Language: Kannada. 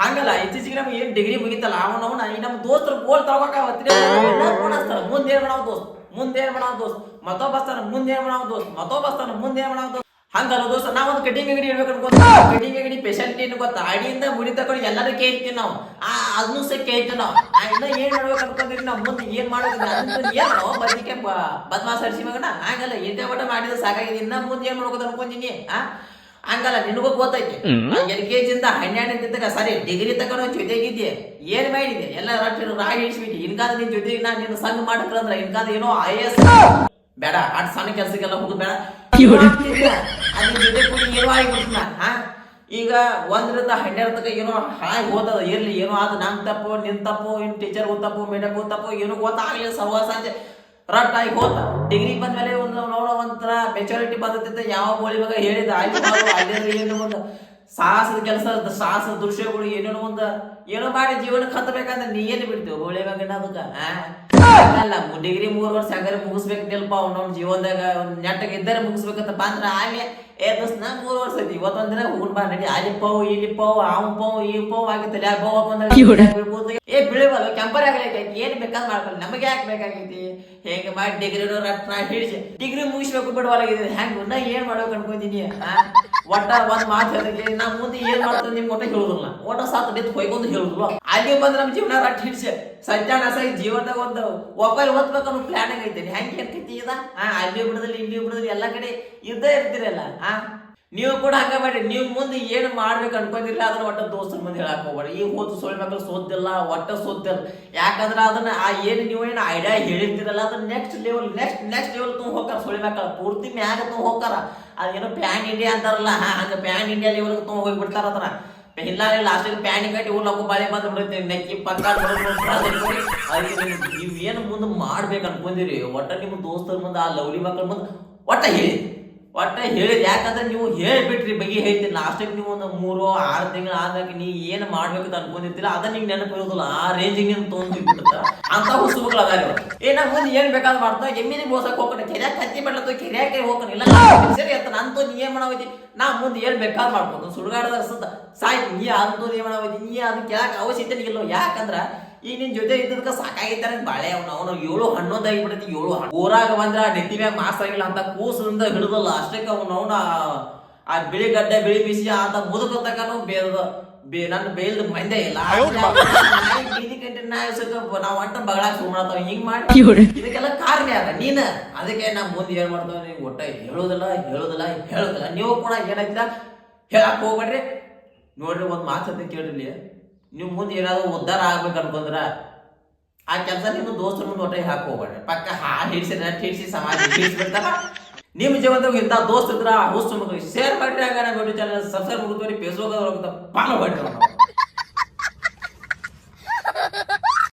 ಹಂಗಲ್ಲ ಇತ್ತೀಚೆಗೆ ನಮ್ಗೆ ಏನ್ ಡಿಗ್ರಿ ಮುಗಿತಲ್ಲ ಅವನವನ ಈ ನಮ್ಮ ದೋಸ್ತರು ಗೋಲ್ ತಗೋಕ ಫೋನ್ ಹಚ್ತಾರ ಮುಂದೆ ಏನ್ ಮಾಡಾವ ದೋಸ್ತ್ ಮುಂದೆ ಏನ್ ಮಾಡಾವ ದೋಸ್ತ್ ಮತ್ತೊಬ್ಬ ಬಸ್ತಾನ ಮುಂದೆ ಏನ್ ಮಾಡಾವ ದೋಸ್ತ್ ಮತ್ತೊಬ್ಬ ಬಸ್ತಾನ ಮುಂದೆ ಏನ್ ಮಾಡಾವ ದೋಸ್ತ್ ಹಂಗಲ್ಲ ದೋಸ್ತ ನಾವೊಂದು ಕಟಿಂಗ್ ಅಂಗಡಿ ಇಡ್ಬೇಕು ಅನ್ಕೋತ ಕಟಿಂಗ್ ಅಂಗಡಿ ಸ್ಪೆಷಾಲಿಟಿ ಏನು ಗೊತ್ತಾ ಅಡಿಯಿಂದ ಮುಡಿ ತಕೊಂಡು ಎಲ್ಲರೂ ಕೇಳ್ತೀವಿ ನಾವು ಅದನ್ನು ಸಹ ಕೇಳ್ತೀವಿ ನಾವು ಇನ್ನ ಏನ್ ಮಾಡ್ಬೇಕು ಅನ್ಕೊಂಡಿರಿ ನಾವು ಮುಂದೆ ಏನ್ ಮಾಡೋದು ಏನು ಬದ್ಲಿಕ್ಕೆ ಬದ್ಮಾಸ್ ಹರಿಸಿ ಮಗನ ಹಂಗಲ್ಲ ಇದೇ ಮಟ್ಟ ಮಾಡಿದ್ರೆ ಸಾಕಾಗಿದೆ ಇನ್ನ ಮುಂದೆ ಏನ್ ಮಾಡ್ಬೇಕು ಅನ್ಕೊಂತೀನಿ ಹಂಗಲ್ಲ ನಿನಗೂ ಗೊತ್ತೈತಿ LKG ಇಂದ 12 ಇದ್ದಾಗ ಸರಿ ಡಿಗ್ರಿ ತಗೊಂಡು ಜೊತೆಗಿದ್ದೆ ಏನ್ ಮಾಡಿದೆ ಎಲ್ಲ ರಾಗಿ ಹಿಡಿಸ್ಬಿಟ್ಟು ಇನ್ಕಾದ ನಿನ್ ಜೊತೆಗೆ ನಾ ನಿನ್ನ ಸಂಘ ಮಾಡಕ್ರಂದ್ರ ಇನ್ಕಾದ ಏನೋ IAS ಬೇಡ ಅಟ್ ಸಣ್ಣ ಕೆಲ್ಸಕ್ಕೆಲ್ಲ ಹೋಗುದು ಬೇಡ ಅದ್ರ ಜೊತೆ ಕೂಡ ಏನೋ ಆಗಿಬಿಡ್ತೀನ ಈಗ 1ರಿಂದ 12 ತನಕ ಏನೋ ಹಾಳಾಗಿ ಹೋದದ ಇರ್ಲಿ ಏನೋ ಅದು ನಮ್ ತಪ್ಪು ನಿನ್ ತಪ್ಪು ಇನ್ ಟೀಚರ್ ತಪ್ಪು ಮೇಡಮ್ ತಪ್ಪು ಏನೋ ಗೊತ್ತಾಗ್ಲಿಲ್ಲ ಸಹವಾಸ ರಟ್ ಆಗಿ ಹೋತ ಡಿಗ್ರಿ ಬಂದ್ಮೇಲೆ ಒಂದು ನೋಡೋ ಒಂಥರ ಮೆಚುರಿಟಿ ಬಂದೈತೆ ಯಾವ ಬೋಳಿ ಮಗ ಹೇಳಿದ ಅಲ್ಲಿ ಏನು ಒಂದು ಸಾಹಸದ ಕೆಲಸ ಸಾಹಸದ ದೃಶ್ಯಗಳು ಏನೇನೋ ಒಂದು ಏನೋ ಮಾಡಿ ಜೀವನಕ್ಕೆ ಹತ್ತಬೇಕಂದ್ರೆ ನೀ ಏನು ಬಿಡ್ತೀವಿ ಬೋಳಿ ಮಗನ ಅದಕ್ಕೆ ಅಲ್ಲ ಡಿಗ್ರಿ 3 ವರ್ಷ ಹಂಗಾರೆ ಮುಗಿಸ್ಬೇಕು ನಿಲ್ಪ ಅವ್ನ ಜೀವನದಾಗ ಒಂದು ನೆಟ್ಟಗೆ ಇದ್ದರೆ ಮುಗಿಸ್ಬೇಕಂತ ಬಂದ್ರೆ ಆಗ್ಲೇ ದೋಸ್ತ ನಾ 3 ವರ್ಷ ಐತಿ ಇವತ್ತೊಂದ್ ದಿನ ಹೋಗ್ಬಾ ನಡಿ ಅಲ್ಲಿ ಪವ್ ಇಲ್ಲಿ ಪವ್ ಅವ್ ಪವ್ ಈ ಪವ್ ಆಗಿತ್ತಲ್ಲ ಯಾಕೆ ಪವ್ ಬಂದ್ರೆ ಬಿಳಿವಲ್ಲ ಕೆಂಪರ್ ಆಗ್ಲಿಕ್ಕೆ ಏನ್ ಬೇಕಾದ್ ಮಾಡ್ಕೊಳ್ಳಿ ನಮಗೆ ಯಾಕೆ ಬೇಕಾಗೈತಿ ಹೇಗೆ ಮಾಡಿ ಡಿಗ್ರಿ ಹಿಡಿಸಿ ಡಿಗ್ರಿ ಮುಗಿಸ್ಬೇಕು ಬಿಡುವಲ್ಲಾಗಿದೆ ಹೆಂಗ್ ನಾ ಏನ್ ಮಾಡ್ಬೇಕು ಅನ್ಕೊಂತೀನಿ ಒಟ್ಟ ಒಂದ್ ಮಾತು ಹೇಳಿದ್ರೆ ನಾ ಮುಂದೆ ಏನ್ ಮಾಡ್ತಾರೆ ನಿಮ್ಗೆ ಒಟ್ಟ ಹೇಳುದಿಲ್ಲ ಒಟ್ಟ ಸಾತ್ ನಿಂತು ಹೊಯ್ಕೊಂಡು ಹೇಳುದಿಲ್ಲ ಅಲ್ಲಿ ಬಂದ್ರೆ ನಮ್ ಜೀವನ ರಟ್ ಹಿಡಿಸಿ ಸತ್ಯಾನಾಸ ಜೀವನದಾಗ ಒಂದು ಮೊಬೈಲ್ ಓದ್ಬೇಕು ಅನ್ನೋ ಪ್ಲಾನ್ ಆಗೈತೆ ಹೆಂಗೆ ಏನ್ಕೈತಿ ಇದ ಅಲ್ಲಿ ಬಿಡದಲ್ಲಿ ಇಲ್ಲಿ ಬಿಡದಲ್ಲಿ ಎಲ್ಲಾ ಕಡೆ ಇದ್ದೇ ಇರ್ತೀರಲ್ಲ ನೀವು ಕೂಡ ಹಂಗ ಮಾಡಿ ನೀವು ಮುಂದೆ ಏನ್ ಮಾಡ್ಬೇಕು ಅನ್ಕೊಂಡಿಲ್ಲ ಅದನ್ನ ಒಟ್ಟ ದೋಸ್ತರ ಮುಂದೆ ಹೇಳಕ್ ಹೋಗ್ಬೇಡಿ ಈಗ ಹೋದ್ ಸುಳ್ಳು ಮಕ್ಕಳು ಸೋತಿಲ್ಲ ಒಟ್ಟ ಸೋತಿಲ್ಲ ಯಾಕಂದ್ರೆ ಅದನ್ನ ನೀವು ಏನು ಐಡಿಯಾ ಹೇಳಿರ್ತೀರಲ್ಲ ಅದನ್ನ ನೆಕ್ಸ್ಟ್ ಲೆವೆಲ್ ತುಂಬ ಹೋಗ್ತಾರ ಸುಳ್ಳು ಮಕ್ಕಳು ಪೂರ್ತಿ ಮ್ಯಾಗ ತುಂಬ ಹೋಗ್ತಾರ ಅದೇನೋ ಪ್ಯಾನ್ ಇಂಡಿಯಾ ಅಂತಾರಲ್ಲ ಹಂಗ ಪ್ಯಾನ್ ಇಂಡಿಯಾ ಲೆವೆಲ್ ತುಂಬ ಹೋಗ್ಬಿಡ್ತಾರ ಅದನ್ನ ಇಲ್ಲ ಲಾಸ್ಟಿಗೆ ಪ್ಯಾನ್ ಕಟ್ಟಿ ಊರ್ಲಕ್ಕೂ ಬಾಳೆ ಬಂದು ಬಿಡುತ್ತೆ ನೆಕ್ಕಿ ಪಕ್ಕ ನೀವ್ ಏನು ಮುಂದೆ ಮಾಡ್ಬೇಕು ಅನ್ಕೊಂಡಿರಿ ಒಟ್ಟ ನಿಮ್ಮ ದೋಸ್ತರ ಮುಂದೆ ಆ ಲವ್ಲಿ ಮಕ್ಕಳ ಮುಂದೆ ಒಟ್ಟ ಹೇಳಿದ್ ಯಾಕಂದ್ರೆ ನೀವು ಹೇಳ್ಬಿಟ್ರಿ ಬಗ್ಗೆ ಹೇಳ್ತೀನಿ ಲಾಸ್ಟಿಗೆ ನೀವು ಒಂದು 3-6 ತಿಂಗಳು ಆದಾಗ ನೀ ಏನ್ ಮಾಡ್ಬೇಕಂತ ಅನ್ಕೊಂಡಿರ್ತೀರ ಅದ ನಿಂಗೆ ನೆನಪಿರೋದಿಲ್ಲ ಆ ರೇಂಜಿಗೆ ನೀನು ತೊಗೊಂಡ್ಬಿಟ್ಟ ಅಂತ ಹುಸುಮಗಳು ಅದಾರ ನಾ ಮುಂದೆ ಏನ್ ಬೇಕಾದ್ ಮಾಡ್ತಾವ ಎಮ್ಮಿನಿ ಬೋಸಕ್ ಹೋಗೋಣ ಕೆರ್ಯಾಕ ಕತ್ತಿ ಮಾಡ್ಲತ್ತ ಕೆರ್ಯಾಕೆ ಹೋಗೋಣ ಇಲ್ಲ ಸರಿ ಅಂತ ನಂತೂ ನೀ ಏನ್ ಮಾಡಾವೈತಿ ನಾ ಮುಂದೆ ಏನ್ ಬೇಕಾದ್ ಮಾಡ್ಬೋದು ಸುಡುಗಾಡದ ಸಾಯ್ತು ನೀ ಅಂತೂ ಏನ್ ಮಾಡಾವೈತಿ ನೀ ಅದನ್ನ ಕೇಳಕ್ ಅವಶ್ಯಕತೆ ಇಲ್ಲ ಯಾಕಂದ್ರ ಈಗ ನಿನ್ ಜೊತೆ ಇದ್ದದಕ್ಕ ಸಾಕಾಗಿದ್ದಾರೆ ಬಾಳೆ ಅವನು 7-11 ಆಗಿಬಿಡತಿ 7 ಊರಾಗ ಬಂದ್ರ ನೆತ್ತಿ ಮ್ಯಾಗ ಮಾಸ್ ಆಗಿಲ್ಲ ಅಂತ ಕೂಸದಿಂದ ಹಿಡಿದಲ್ಲ ಅಷ್ಟಕ್ಕೆ ಅವನು ಆ ಬಿಳಿ ಗಡ್ಡೆ ಬಿಳಿ ಬಿಸಿ ಅಂತ ಮುದುಕ ತಕ್ಕನು ನನ್ನ ಬೇಲ್ದ ಮಂದೆ ಇಲ್ಲ ಬೀದಿ ಗಂಟೆ ನಾವ್ ಒಟ್ಟ ಬಗಳಾಗ ಸುಮ್ಮತಾವ ಹಿಂಗ್ ಮಾಡಿ ಇದಕ್ಕೆಲ್ಲ ಕಾರಣ ಅದ ನೀನ್ ಅದಕ್ಕೆ ನಾ ಮುಂದೆ ಏನ್ ಮಾಡ್ತಾವ ನೀವು ಒಟ್ಟ ಹೇಳುದಿಲ್ಲ ನೀವು ಕೂಡ ಏನಾಯ್ತಿಲ್ಲ ಹೇಳಕ್ ಹೋಗ್ಬೇಡ್ರಿ ನೋಡ್ರಿ ಒಂದ್ ಮಾತು ಕೇಳ್ರಿ ನೀವು ಮುಂದೆ ಏನಾದ್ರು ಉದ್ಧಾರ ಆಗ್ಬೇಕು ಅನ್ಕೊಂಡ್ರ ಆ ಕೆಲಸ ನಿಮ್ಮ ದೋಸ್ತರ ಮುಂದೆ ಒಟ್ಟ ಹಾಕಿ ಹೋಗ್ಬೇಡ್ರಿ ಪಕ್ಕ ಹಿಡಿಸಿ ಸಮಾಜ ಹಿಡಿಸ್ಬಿಡ್ತಾರ ನಿಮ್ಮ ಜೀವನದಾಗ ಇಂಥ ದೋಸ್ತ ಇದ್ರ ಹುಸ್ಸು ಶೇರ್ ಮಾಡ್ರಿ ಹಂಗ ನಮ್ಮ ಯೂಟ್ಯೂಬ್ ಚಾನಲ್ ಸಬ್ಸ್ಕ್ರೈಬ್ ಮಾಡ್ತೀವಿ ಫೇಸ್ಬುಕ್ ಫಾಲೋ ಮಾಡ್ರಿ